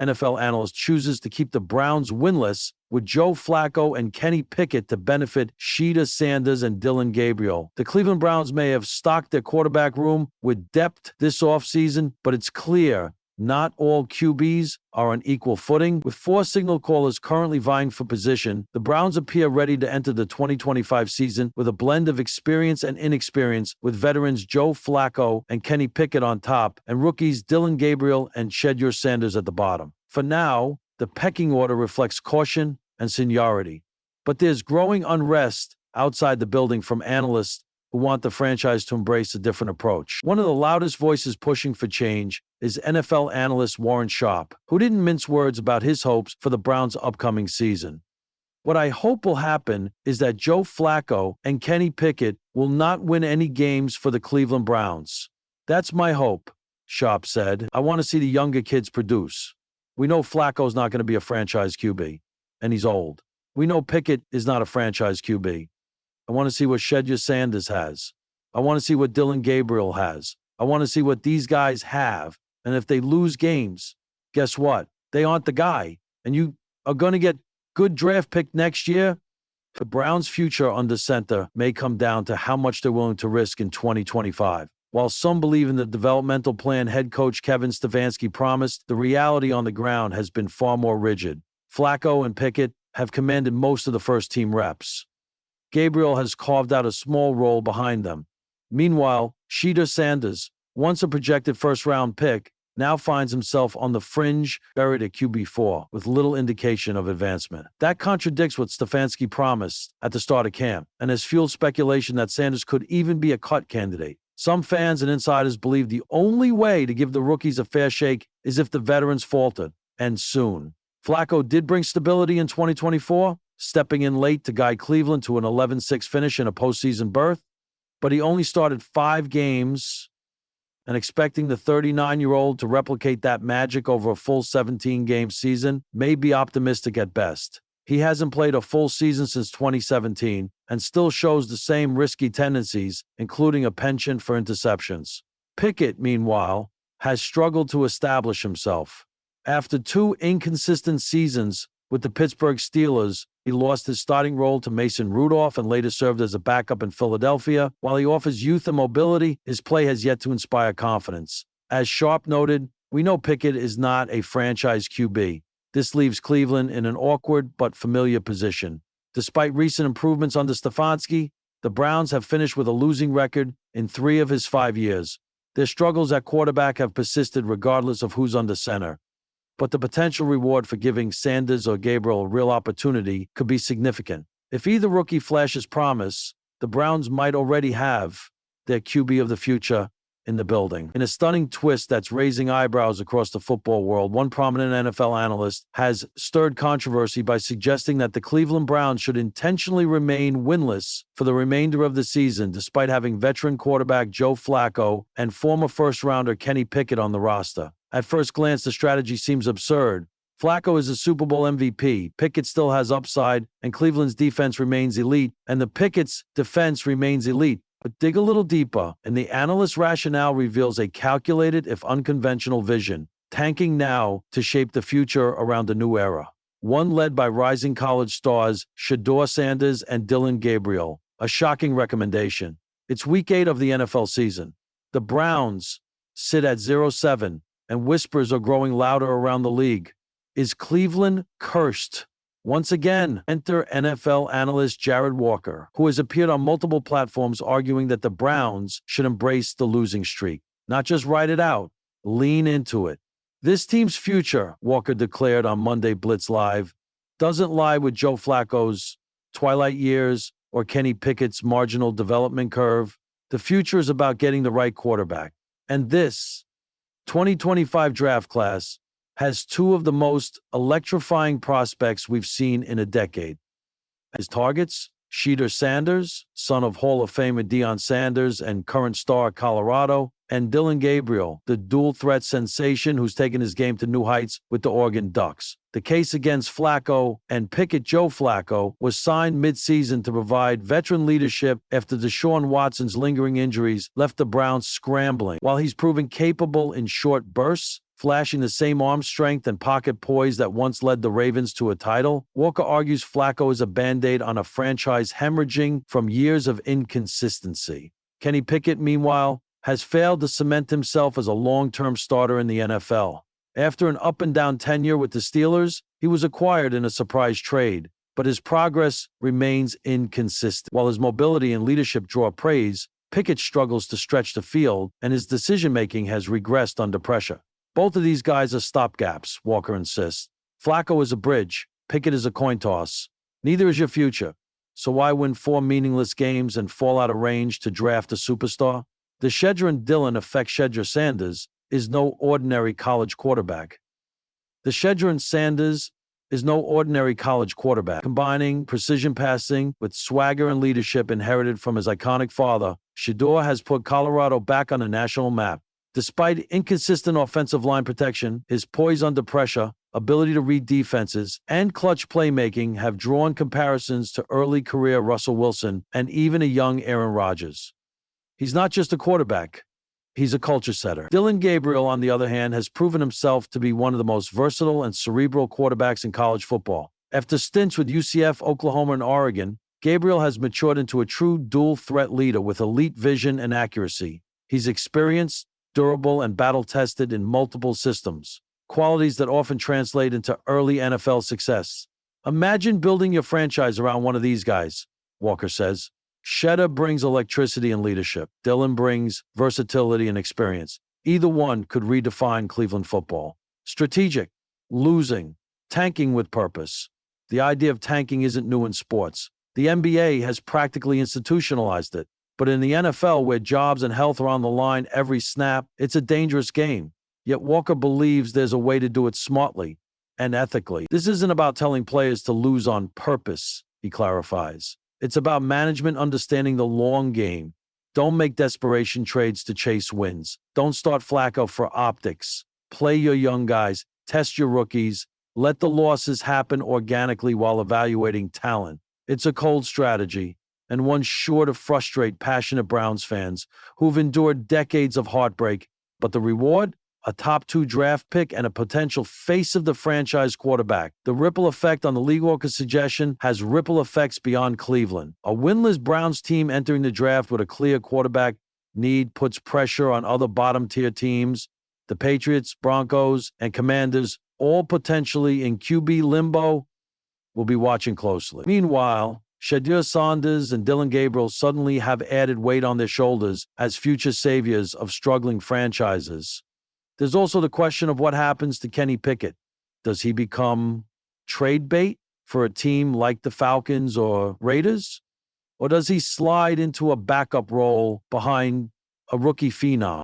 NFL analyst chooses to keep the Browns winless with Joe Flacco and Kenny Pickett to benefit Shedeur Sanders and Dillon Gabriel. The Cleveland Browns may have stocked their quarterback room with depth this offseason, but it's clear not all QBs are on equal footing. With 4 signal callers currently vying for position, the Browns appear ready to enter the 2025 season with a blend of experience and inexperience, with veterans Joe Flacco and Kenny Pickett on top, and rookies Dillon Gabriel and Shedeur Sanders at the bottom. For now, the pecking order reflects caution and seniority. But there's growing unrest outside the building from analysts who want the franchise to embrace a different approach. One of the loudest voices pushing for change is NFL analyst Warren Sharp, who didn't mince words about his hopes for the Browns' upcoming season. What I hope will happen is that Joe Flacco and Kenny Pickett will not win any games for the Cleveland Browns. That's my hope, Sharp said. I want to see the younger kids produce. We know Flacco's not going to be a franchise QB, and he's old. We know Pickett is not a franchise QB. I want to see what Shedeur Sanders has. I want to see what Dillon Gabriel has. I want to see what these guys have. And if they lose games, guess what? They aren't the guy. And you are going to get good draft pick next year. The Browns' future under center may come down to how much they're willing to risk in 2025. While some believe in the developmental plan head coach Kevin Stefanski promised, the reality on the ground has been far more rigid. Flacco and Pickett have commanded most of the first-team reps. Gabriel has carved out a small role behind them. Meanwhile, Shedeur Sanders, once a projected first-round pick, now finds himself on the fringe, buried at QB4, with little indication of advancement. That contradicts what Stefanski promised at the start of camp, and has fueled speculation that Sanders could even be a cut candidate. Some fans and insiders believe the only way to give the rookies a fair shake is if the veterans faltered, and soon. Flacco did bring stability in 2024, stepping in late to guide Cleveland to an 11-6 finish in a postseason berth, but he only started 5 games, and expecting the 39-year-old to replicate that magic over a full 17-game season may be optimistic at best. He hasn't played a full season since 2017 and still shows the same risky tendencies, including a penchant for interceptions. Pickett, meanwhile, has struggled to establish himself. After 2 inconsistent seasons with the Pittsburgh Steelers, he lost his starting role to Mason Rudolph and later served as a backup in Philadelphia. While he offers youth and mobility, his play has yet to inspire confidence. As Sharp noted, we know Pickett is not a franchise QB. This leaves Cleveland in an awkward but familiar position. Despite recent improvements under Stefanski, the Browns have finished with a losing record in 3 of his 5 years. Their struggles at quarterback have persisted regardless of who's under center. But the potential reward for giving Sanders or Gabriel a real opportunity could be significant. If either rookie flashes promise, the Browns might already have their QB of the future in the building. In a stunning twist that's raising eyebrows across the football world, one prominent NFL analyst has stirred controversy by suggesting that the Cleveland Browns should intentionally remain winless for the remainder of the season, despite having veteran quarterback Joe Flacco and former first-rounder Kenny Pickett on the roster. At first glance, the strategy seems absurd. Flacco is a Super Bowl MVP, Pickett still has upside, and Cleveland's defense remains elite, and the Pickett's defense remains elite. But dig a little deeper, and the analyst's rationale reveals a calculated, if unconventional vision, tanking now to shape the future around a new era. One led by rising college stars Shedeur Sanders and Dillon Gabriel. A shocking recommendation. It's week 8 of the NFL season. The Browns sit at 0-7, and whispers are growing louder around the league. Is Cleveland cursed? Once again, enter NFL analyst Jared Walker, who has appeared on multiple platforms arguing that the Browns should embrace the losing streak. Not just ride it out, lean into it. This team's future, Walker declared on Monday Blitz Live, doesn't lie with Joe Flacco's twilight years or Kenny Pickett's marginal development curve. The future is about getting the right quarterback. And this 2025 draft class has 2 of the most electrifying prospects we've seen in a decade. His targets, Shedeur Sanders, son of Hall of Famer Deion Sanders and current star Colorado, and Dillon Gabriel, the dual-threat sensation who's taken his game to new heights with the Oregon Ducks. The case against Flacco and Pickett, Joe Flacco, was signed mid-season to provide veteran leadership after Deshaun Watson's lingering injuries left the Browns scrambling. While he's proven capable in short bursts, flashing the same arm strength and pocket poise that once led the Ravens to a title. Walker argues Flacco is a band-aid on a franchise hemorrhaging from years of inconsistency. Kenny Pickett, meanwhile, has failed to cement himself as a long-term starter in the NFL. After an up-and-down tenure with the Steelers, he was acquired in a surprise trade, but his progress remains inconsistent. While his mobility and leadership draw praise, Pickett struggles to stretch the field, and his decision-making has regressed under pressure. Both of these guys are stopgaps, Walker insists. Flacco is a bridge, Pickett is a coin toss. Neither is your future. So why win 4 meaningless games and fall out of range to draft a superstar? The Shedeur and Dillon effect. Shedeur Sanders is no ordinary college quarterback. The Shedeur and Sanders is no ordinary college quarterback. Combining precision passing with swagger and leadership inherited from his iconic father, Shedeur has put Colorado back on the national map. Despite inconsistent offensive line protection, his poise under pressure, ability to read defenses, and clutch playmaking have drawn comparisons to early career Russell Wilson and even a young Aaron Rodgers. He's not just a quarterback. He's a culture setter. Dillon Gabriel, on the other hand, has proven himself to be one of the most versatile and cerebral quarterbacks in college football. After stints with UCF, Oklahoma, and Oregon, Gabriel has matured into a true dual-threat leader with elite vision and accuracy. He's experienced, durable, and battle-tested in multiple systems, qualities that often translate into early NFL success. Imagine building your franchise around one of these guys, Walker says. Shedeur brings electricity and leadership. Dillon brings versatility and experience. Either one could redefine Cleveland football. Strategic, losing, tanking with purpose. The idea of tanking isn't new in sports. The NBA has practically institutionalized it. But in the NFL, where jobs and health are on the line every snap, it's a dangerous game. Yet Walker believes there's a way to do it smartly and ethically. This isn't about telling players to lose on purpose, he clarifies. It's about management understanding the long game. Don't make desperation trades to chase wins. Don't start Flacco for optics. Play your young guys. Test your rookies. Let the losses happen organically while evaluating talent. It's a cold strategy, and one sure to frustrate passionate Browns fans who've endured decades of heartbreak. But the reward? A top 2 draft pick and a potential face of the franchise quarterback. The ripple effect on the league, Walker's suggestion, has ripple effects beyond Cleveland. A winless Browns team entering the draft with a clear quarterback need puts pressure on other bottom-tier teams. The Patriots, Broncos, and Commanders, all potentially in QB limbo, will be watching closely. Meanwhile, Shedeur Sanders and Dillon Gabriel suddenly have added weight on their shoulders as future saviors of struggling franchises. There's also the question of what happens to Kenny Pickett. Does he become trade bait for a team like the Falcons or Raiders? Or does he slide into a backup role behind a rookie phenom?